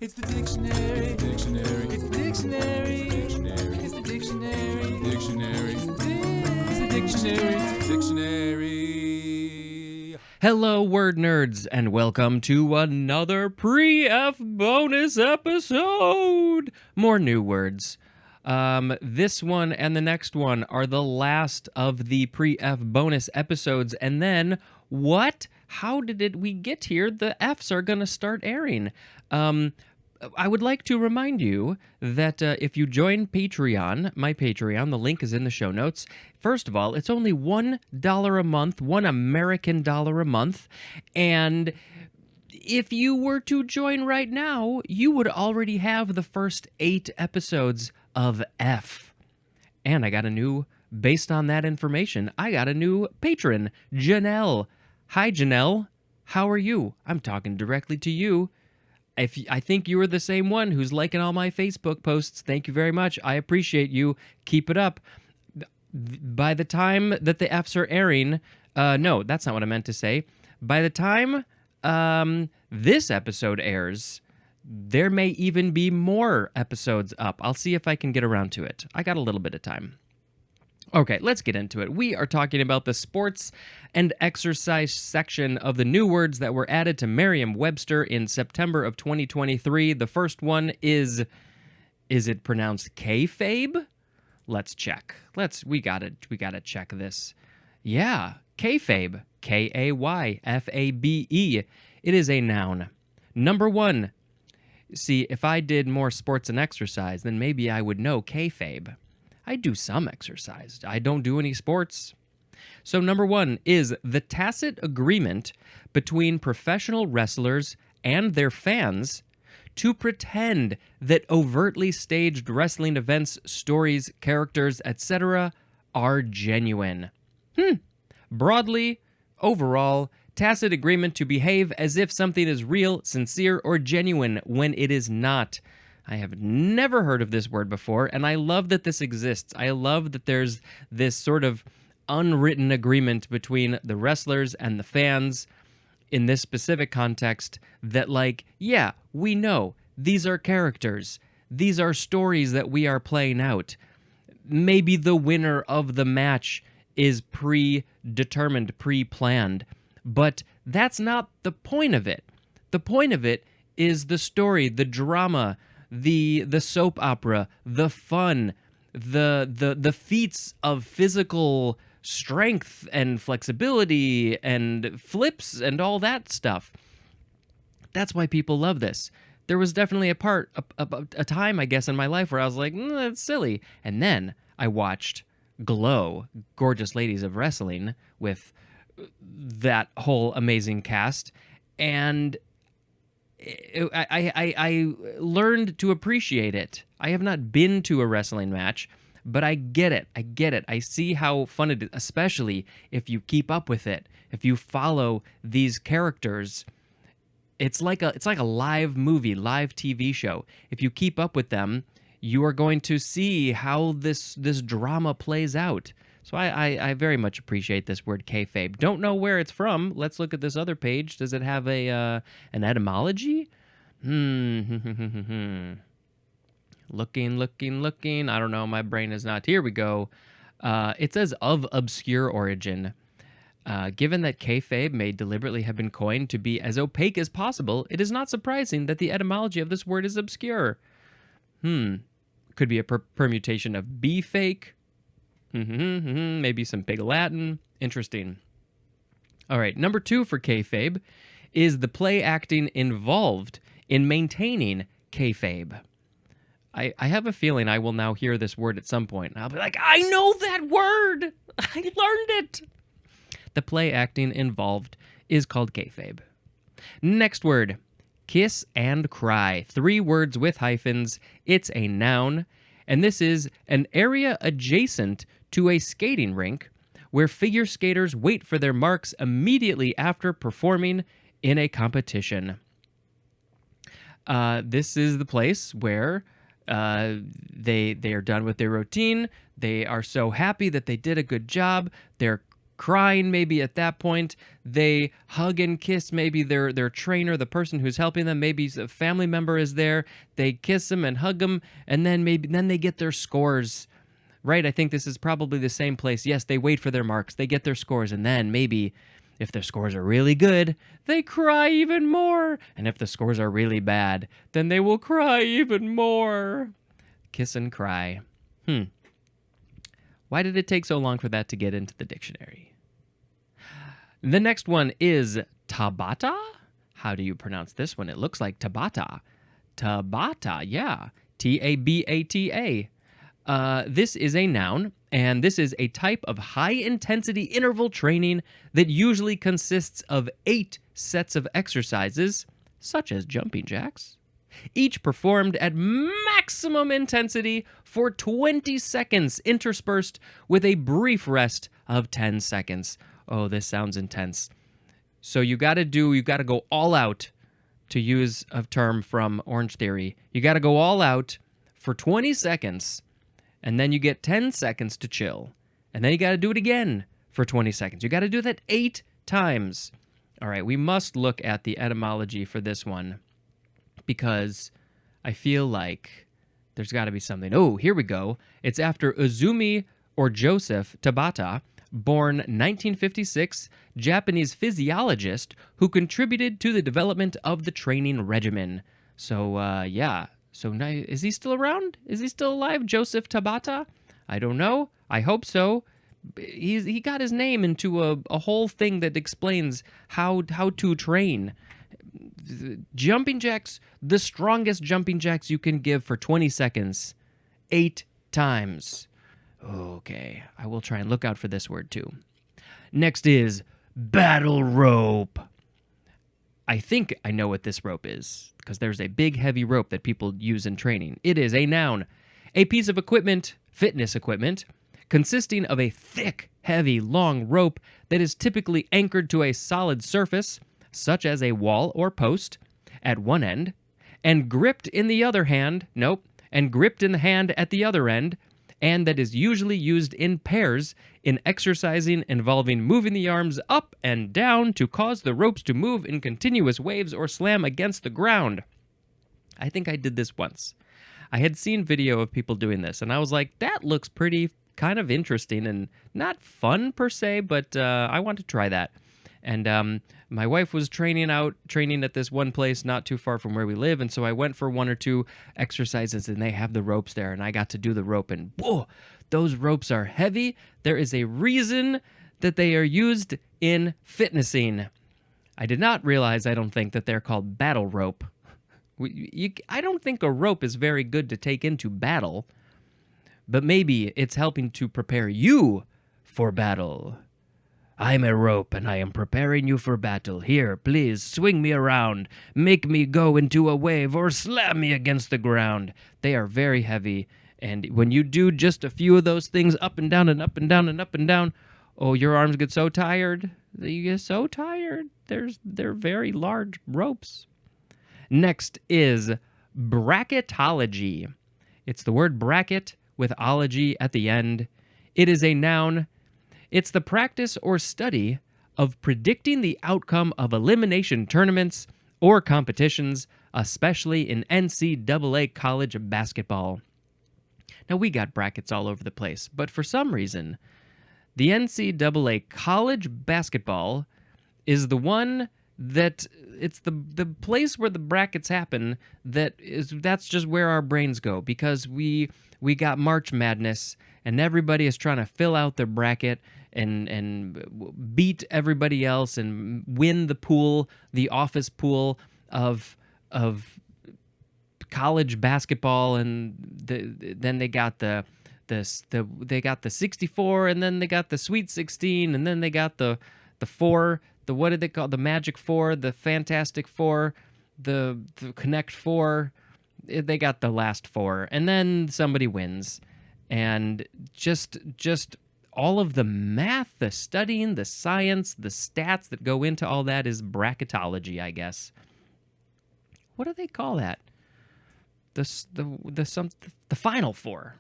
It's the dictionary. Dictionary. It's the dictionary. Dictionary. It's the dictionary. Dictionary. It's the dictionary. It's the dictionary. Hello, word nerds, and welcome to another pre-F bonus episode. More new words. This one and the next one are the last of the pre-F bonus episodes, and then what? How did we get here? The Fs are gonna start airing. I would like to remind you that if you join Patreon, my Patreon, the link is in the show notes. First of all, it's only $1 a month, $1 American dollar a month, and if you were to join right now, you would already have the first 8 episodes of F. And based on that information, I got a new patron, Janelle. Hi, Janelle. How are you? I'm talking directly to you. I think you are the same one who's liking all my Facebook posts. Thank you very much. I appreciate you. Keep it up. By the time that the Fs are airing, no, that's not what I meant to say. By the time this episode airs, there may even be more episodes up. I'll see if I can get around to it. I got a little bit of time. Okay, let's get into it. We are talking about the sports and exercise section of the new words that were added to Merriam-Webster in September of 2023. The first one is it pronounced kayfabe? Let's check. We gotta check this. Yeah, kayfabe. K-A-Y-F-A-B-E. It is a noun. Number 1. See, if I did more sports and exercise, then maybe I would know kayfabe. I do some exercise. I don't do any sports. So number 1 is the tacit agreement between professional wrestlers and their fans to pretend that overtly staged wrestling events, stories, characters, etc. are genuine. Broadly, overall, tacit agreement to behave as if something is real, sincere, or genuine when it is not. I have never heard of this word before, and I love that this exists. I love that there's this sort of unwritten agreement between the wrestlers and the fans in this specific context that, like, yeah, we know these are characters. These are stories that we are playing out. Maybe the winner of the match is predetermined, pre-planned, but that's not the point of it. The point of it is the story, the drama, the soap opera, the fun, the feats of physical strength and flexibility and flips and all that stuff. That's why people love this. There was definitely a time, I guess, in my life where I was like, that's silly. And then I watched Glow, Gorgeous Ladies of Wrestling, with that whole amazing cast, and I learned to appreciate it. I have not been to a wrestling match, but I get it. I see how fun it is, especially if you keep up with it. If you follow these characters, it's like a live movie, live TV show. If you keep up with them, you are going to see how this drama plays out. So I very much appreciate this word kayfabe. Don't know where it's from. Let's look at this other page. Does it have an etymology? Looking. I don't know. My brain is not. Here we go. It says of obscure origin. Given that kayfabe may deliberately have been coined to be as opaque as possible, it is not surprising that the etymology of this word is obscure. Could be a permutation of be fake. Maybe some big Latin. Interesting. All right, number 2 for kayfabe is the play acting involved in maintaining kayfabe. I have a feeling I will now hear this word at some point, and I'll be like, I know that word! I learned it! The play acting involved is called kayfabe. Next word, kiss and cry. 3 words with hyphens. It's a noun, and this is an area adjacent to a skating rink where figure skaters wait for their marks immediately after performing in a competition. This is the place where they are done with their routine. They are so happy that they did a good job. They're crying maybe at that point. They hug and kiss maybe their trainer, the person who's helping them. Maybe a family member is there. They kiss them and hug them, and then they get their scores. Right? I think this is probably the same place. Yes, they wait for their marks. They get their scores, and then maybe if their scores are really good, they cry even more. And if the scores are really bad, then they will cry even more. Kiss and cry. Why did it take so long for that to get into the dictionary? The next one is Tabata. How do you pronounce this one? It looks like Tabata. Tabata, yeah. T-A-B-A-T-A. This is a noun, and this is a type of high-intensity interval training that usually consists of 8 sets of exercises, such as jumping jacks, each performed at maximum intensity for 20 seconds, interspersed with a brief rest of 10 seconds. Oh, this sounds intense. So you got to go all out, to use a term from Orange Theory. You got to go all out for 20 seconds, and then you get 10 seconds to chill. And then you got to do it again for 20 seconds. You got to do that 8 times. All right, we must look at the etymology for this one, because I feel like there's got to be something. Oh, here we go. It's after Uzumi or Joseph Tabata, born 1956, Japanese physiologist who contributed to the development of the training regimen. So, yeah. So, is he still around? Is he still alive, Joseph Tabata? I don't know. I hope so. He got his name into a whole thing that explains how to train. Jumping jacks, the strongest jumping jacks you can give for 20 seconds, 8 times. Okay, I will try and look out for this word too. Next is battle rope. I think I know what this rope is, because there's a big heavy rope that people use in training. It is a noun, a piece of equipment, fitness equipment, consisting of a thick, heavy, long rope that is typically anchored to a solid surface, such as a wall or post, at one end, and gripped in the hand at the other end, and that is usually used in pairs in exercising involving moving the arms up and down to cause the ropes to move in continuous waves or slam against the ground. I think I did this once. I had seen video of people doing this, and I was like, that looks pretty kind of interesting and not fun per se, but I want to try that. And my wife was training at this one place not too far from where we live, and so I went for 1 or 2 exercises, and they have the ropes there, and I got to do the rope, and whoa, those ropes are heavy. There is a reason that they are used in fitnessing. I did not realize, I don't think, that they're called battle rope. I don't think a rope is very good to take into battle, but maybe it's helping to prepare you for battle. I'm a rope, and I am preparing you for battle. Here, please, swing me around, make me go into a wave, or slam me against the ground. They are very heavy, and when you do just a few of those things up and down and up and down and up and down, oh, your arms get so tired. You get so tired. They're very large ropes. Next is bracketology. It's the word bracket with ology at the end. It is a noun. It's the practice or study of predicting the outcome of elimination tournaments or competitions, especially in NCAA college basketball. Now, we got brackets all over the place, but for some reason, the NCAA college basketball is the one that it's the place where the brackets happen. That's just where our brains go, because we got March Madness, and everybody is trying to fill out their bracket and beat everybody else and win the pool, the office pool of college basketball, and then they got the 64, and then they got the Sweet 16, and then they got the 4, the what did they call, the Magic 4, the Fantastic 4, the Connect 4. They got the last 4, and then somebody wins, and just all of the math, the studying, the science, the stats that go into all that is bracketology, I guess. What do they call that? The Final Four,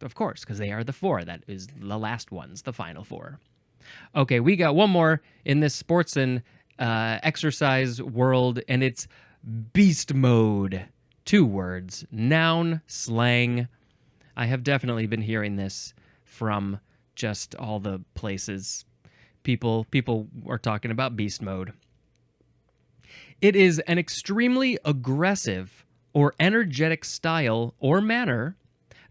of course, because they are the 4. That is the last ones, the Final 4. Okay, we got one more in this sports and exercise world, and it's beast mode. 2 words, noun, slang. I have definitely been hearing this from just all the places. People are talking about beast mode. It is an extremely aggressive or energetic style or manner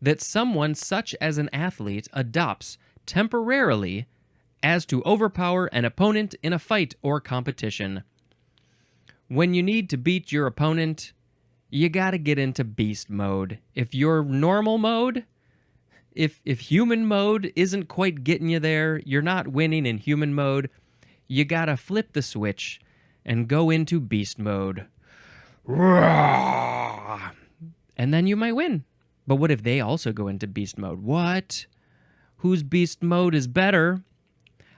that someone such as an athlete adopts temporarily as to overpower an opponent in a fight or competition. When you need to beat your opponent, you gotta get into beast mode. If your normal mode, if human mode isn't quite getting you there, you're not winning in human mode, you gotta flip the switch and go into beast mode. And then you might win. But what if they also go into beast mode? What? Whose beast mode is better?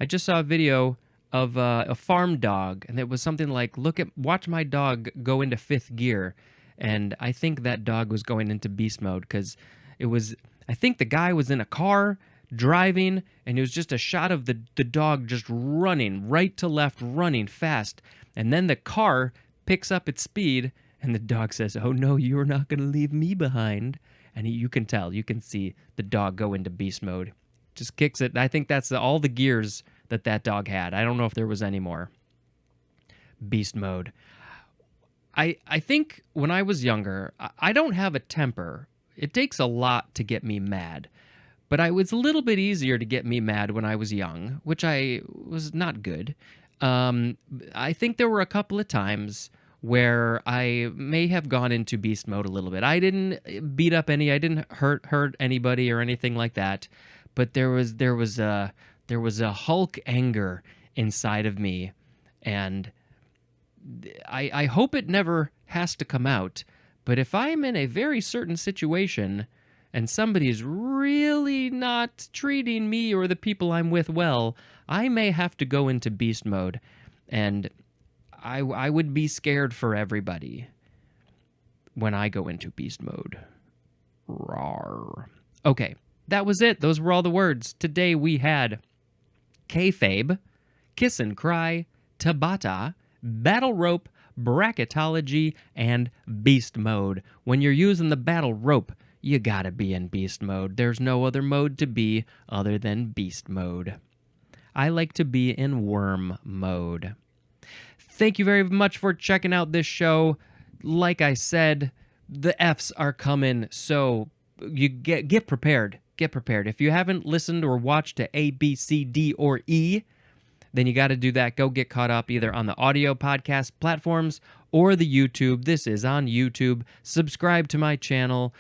I just saw a video of a farm dog, and it was something like, watch my dog go into 5th gear. And I think that dog was going into beast mode because I think the guy was in a car driving, and it was just a shot of the dog just running right to left, running fast. And then the car picks up its speed, and the dog says, "Oh no, you're not going to leave me behind." And you can see the dog go into beast mode. Just kicks it. I think that's all the gears that dog had. I don't know if there was any more. Beast mode. I think when I was younger, I don't have a temper. It takes a lot to get me mad. But it was a little bit easier to get me mad when I was young, which I was not good. I think there were a couple of times where I may have gone into beast mode a little bit. I didn't beat up I didn't hurt anybody or anything like that. But there was a Hulk anger inside of me, and I hope it never has to come out. But if I'm in a very certain situation and somebody's really not treating me or the people I'm with well, I may have to go into beast mode, and I would be scared for everybody when I go into beast mode. Rawr. Okay, that was it. Those were all the words. Today we had kayfabe, kiss and cry, tabata, battle rope, bracketology, and beast mode. When you're using the battle rope, you gotta be in beast mode. There's no other mode to be other than beast mode. I like to be in worm mode. Thank you very much for checking out this show. Like I said, the F's are coming, so you get prepared. Get prepared. If you haven't listened or watched to A, B, C, D, or E, then you got to do that. Go get caught up either on the audio podcast platforms or the YouTube. This is on YouTube. Subscribe to my channel.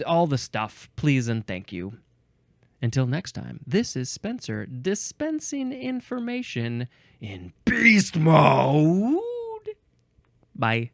All the stuff. Please and thank you. Until next time, this is Spencer dispensing information in beast mode. Bye.